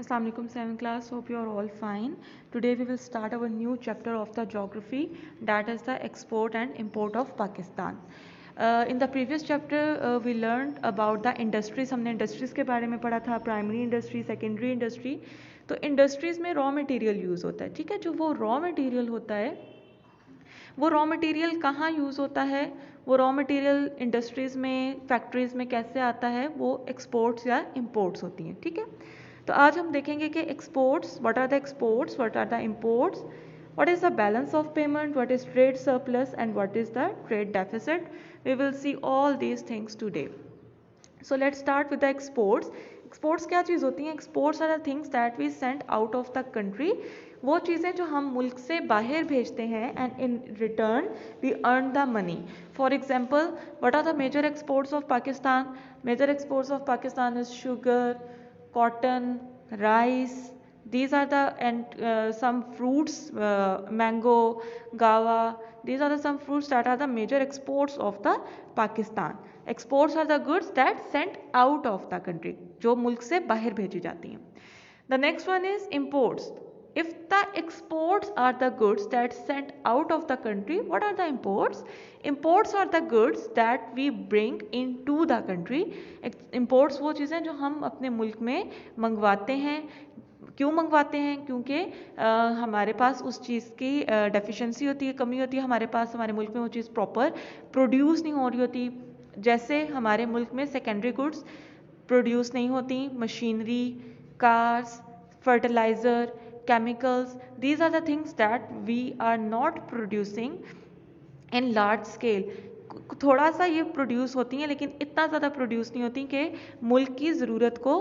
Assalamu alaikum 7th class, hope you are all fine. Today we will start our new chapter of the geography, that is the export and import of Pakistan. In the previous chapter we learned about the industries. हमने industries के बारे में पढ़ा था, primary industry, secondary industry. तो industries में raw material use होता है, ठीक है. जो वो raw material होता है वो रॉ मटेरियल कहाँ यूज़ होता है, वो रॉ मटेरियल इंडस्ट्रीज़ में, फैक्ट्रीज़ में कैसे आता है, वो एक्सपोर्ट्स या इम्पोर्ट्स होती हैं, ठीक है. तो आज हम देखेंगे कि exports, what are the exports, what are the imports, what is the balance of payment, what is trade surplus and what is the trade deficit. We will see all these things today. So let's start with the exports. Exports क्या चीज़ होती हैं? Exports are the things that we send out of the country. वो चीज़ें जो हम मुल्क से बाहर भेजते हैं and in return we earn the money. For example, what are the major exports of Pakistan? Major exports of Pakistan is sugar, cotton, rice. These are the and some fruits, mango, guava. These are the some fruits that are the major exports of the Pakistan. Exports are the goods that sent out of the country, जो मुल्क से बाहर भेजी जाती हैं. The next one is imports. If the exports are the goods that sent out of the country, what are the imports? Imports are the goods that we bring into the country. Imports वो चीज़ें जो हम अपने मुल्क में मंगवाते हैं. क्यों मंगवाते हैं? क्योंकि हमारे पास उस चीज़ की डेफिशिएंसी होती है, कमी होती है. हमारे पास हमारे मुल्क में वो चीज़ प्रॉपर प्रोड्यूस नहीं हो रही होती. जैसे हमारे मुल्क में सेकेंडरी गुड्स प्रोड्यूस नहीं होती, machinery, cars, fertiliser, chemicals. These are the things that we are not producing in large scale. थोड़ा सा ये प्रोड्यूस होती हैं लेकिन इतना ज़्यादा प्रोड्यूस नहीं होती कि मुल्क की ज़रूरत को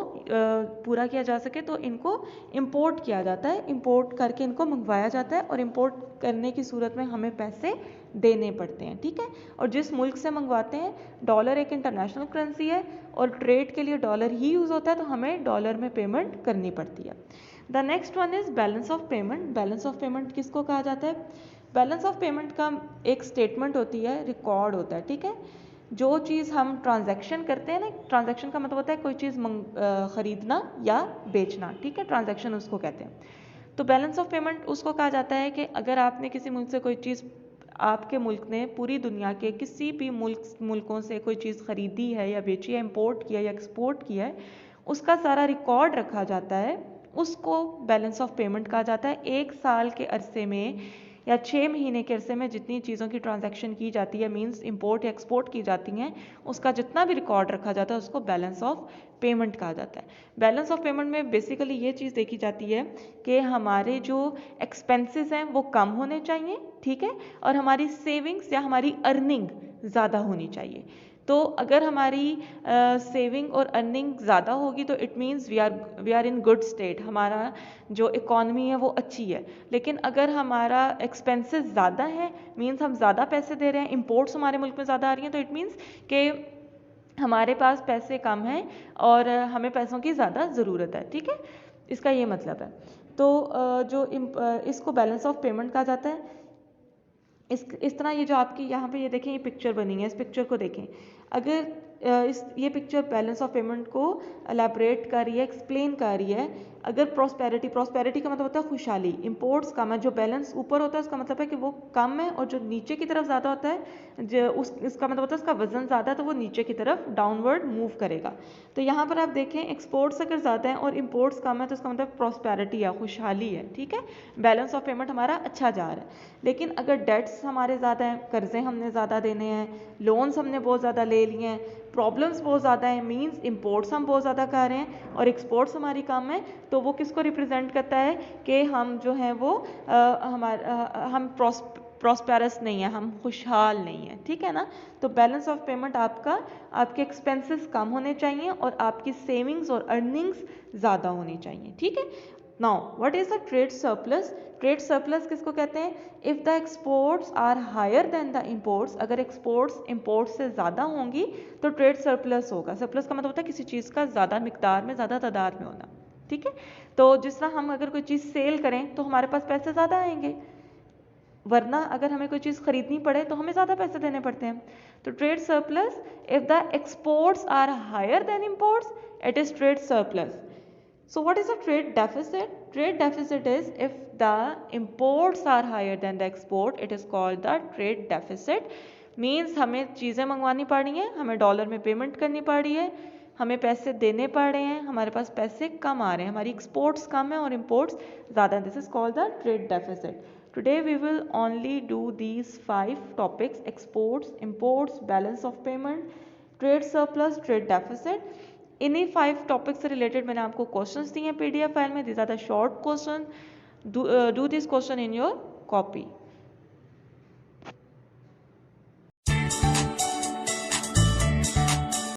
पूरा किया जा सके. तो इनको इंपोर्ट किया जाता है, इंपोर्ट करके इनको मंगवाया जाता है और इंपोर्ट करने की सूरत में हमें पैसे देने पड़ते हैं, ठीक है. और जिस मुल्क से मंगवाते हैं, डॉलर एक इंटरनेशनल करेंसी है और ट्रेड के लिए डॉलर ही यूज़ होता है, तो हमें डॉलर में पेमेंट करनी पड़ती है. The next one is balance of payment. Balance of payment किसको कहा जाता है? बैलेंस ऑफ पेमेंट का एक स्टेटमेंट होती है, रिकॉर्ड होता है, ठीक है. जो चीज़ हम ट्रांजैक्शन करते हैं ना, ट्रांजैक्शन का मतलब होता है कोई चीज़ ख़रीदना या बेचना, ठीक है. ट्रांजैक्शन उसको कहते हैं. तो बैलेंस ऑफ पेमेंट उसको कहा जाता है कि अगर आपने किसी मुल्क से कोई चीज़, आपके मुल्क ने पूरी दुनिया के किसी भी मुल्कों से कोई चीज़ ख़रीदी है या बेची है, इंपोर्ट किया या एक्सपोर्ट किया है, उसका सारा रिकॉर्ड रखा जाता है, उसको बैलेंस ऑफ पेमेंट कहा जाता है. एक साल के अरसे में या 6 महीने के अरसे में जितनी चीज़ों की ट्रांजैक्शन की जाती है, मींस इंपोर्ट या एक्सपोर्ट की जाती हैं, उसका जितना भी रिकॉर्ड रखा जाता है उसको बैलेंस ऑफ पेमेंट कहा जाता है. बैलेंस ऑफ पेमेंट में बेसिकली ये चीज़ देखी जाती है कि हमारे जो एक्सपेंसेस हैं वो कम होने चाहिए, ठीक है, और हमारी सेविंग्स या हमारी अर्निंग ज़्यादा होनी चाहिए. तो अगर हमारी सेविंग और अर्निंग ज़्यादा होगी तो it means we are in good state, हमारा जो इकॉनमी है वो अच्छी है. लेकिन अगर हमारा एक्सपेंसेस ज़्यादा है, मीन्स हम ज़्यादा पैसे दे रहे हैं, इंपोर्ट्स हमारे मुल्क में ज़्यादा आ रही हैं, तो इट मीन्स कि हमारे पास पैसे कम हैं और हमें पैसों की ज़्यादा ज़रूरत है, ठीक है. इसका ये मतलब है. तो इसको बैलेंस ऑफ पेमेंट कहा जाता है. इस तरह ये जो आपकी यहाँ पे ये देखें, ये पिक्चर बनी है, इस पिक्चर को देखें. अगर ये पिक्चर बैलेंस ऑफ पेमेंट को एलैबोरेट कर रही है, एक्सप्लेन कर रही है. अगर प्रॉस्पेरिटी का मतलब होता है खुशहाली, इंपोर्ट्स कम है, जो बैलेंस ऊपर होता है उसका मतलब है कि वो कम है, और जो नीचे की तरफ ज़्यादा होता है जो इसका मतलब होता है उसका वजन ज़्यादा है, तो वो नीचे की तरफ डाउनवर्ड मूव करेगा. तो यहाँ पर आप देखें, एक्सपोर्ट्स अगर ज़्यादा है और इंपोर्ट्स कम है तो इसका मतलब प्रॉस्पेरिटी है, खुशहाली है, ठीक है. बैलेंस ऑफ पेमेंट हमारा अच्छा जा रहा है. लेकिन अगर डेट्स हमारे ज़्यादा हैं, कर्ज़े हमने ज़्यादा देने हैं, लोन्स हमने बहुत ज़्यादा ले लिए हैं, प्रॉब्लम्स बहुत ज़्यादा हैं, मींस इंपोर्ट्स हम बहुत ज़्यादा कर रहे हैं और एक्सपोर्ट्स हमारी कम है, तो वो किसको रिप्रेजेंट करता है कि हम जो हैं वो हम प्रॉस्पेरस नहीं है, हम खुशहाल नहीं है, ठीक है ना. तो बैलेंस ऑफ पेमेंट आपके एक्सपेंसेस कम होने चाहिए और आपकी सेविंग्स और अर्निंग्स ज़्यादा होनी चाहिए, ठीक है. Now what is the trade surplus? Trade surplus किसको कहते हैं? If the exports are higher than the imports, अगर एक्सपोर्ट्स इंपोर्ट्स से ज़्यादा होंगी तो ट्रेड सरप्लस होगा. सरप्लस का मतलब होता है किसी चीज़ का ज़्यादा मिकदार में, ज़्यादा तादाद में होना, ठीक है. तो जिस तरह हम अगर कोई चीज़ सेल करें तो हमारे पास पैसे ज़्यादा आएंगे, वरना अगर हमें कोई चीज़ खरीदनी पड़े तो हमें ज़्यादा पैसे देने पड़ते हैं. तो trade surplus, if the exports are higher than imports, it is trade surplus. So what is a trade deficit? Trade deficit is if the imports are higher than the export, it is called the trade deficit. Means हमें चीज़ें मंगवानी पड़ी हैं, हमें dollar में payment करनी पड़ी है, हमें पैसे देने पड़ रहे हैं, हमारे पास पैसे कम आ रहे हैं, हमारी एक्सपोर्ट्स कम है और imports ज़्यादा हैं. This is called the trade deficit. Today we will only do these 5 topics: exports, imports, balance of payment, trade surplus, trade deficit. इन्हीं 5 टॉपिक से रिलेटेड मैंने आपको क्वेश्चंस दिए हैं PDF फाइल में. These are the short question. Do this question in your copy.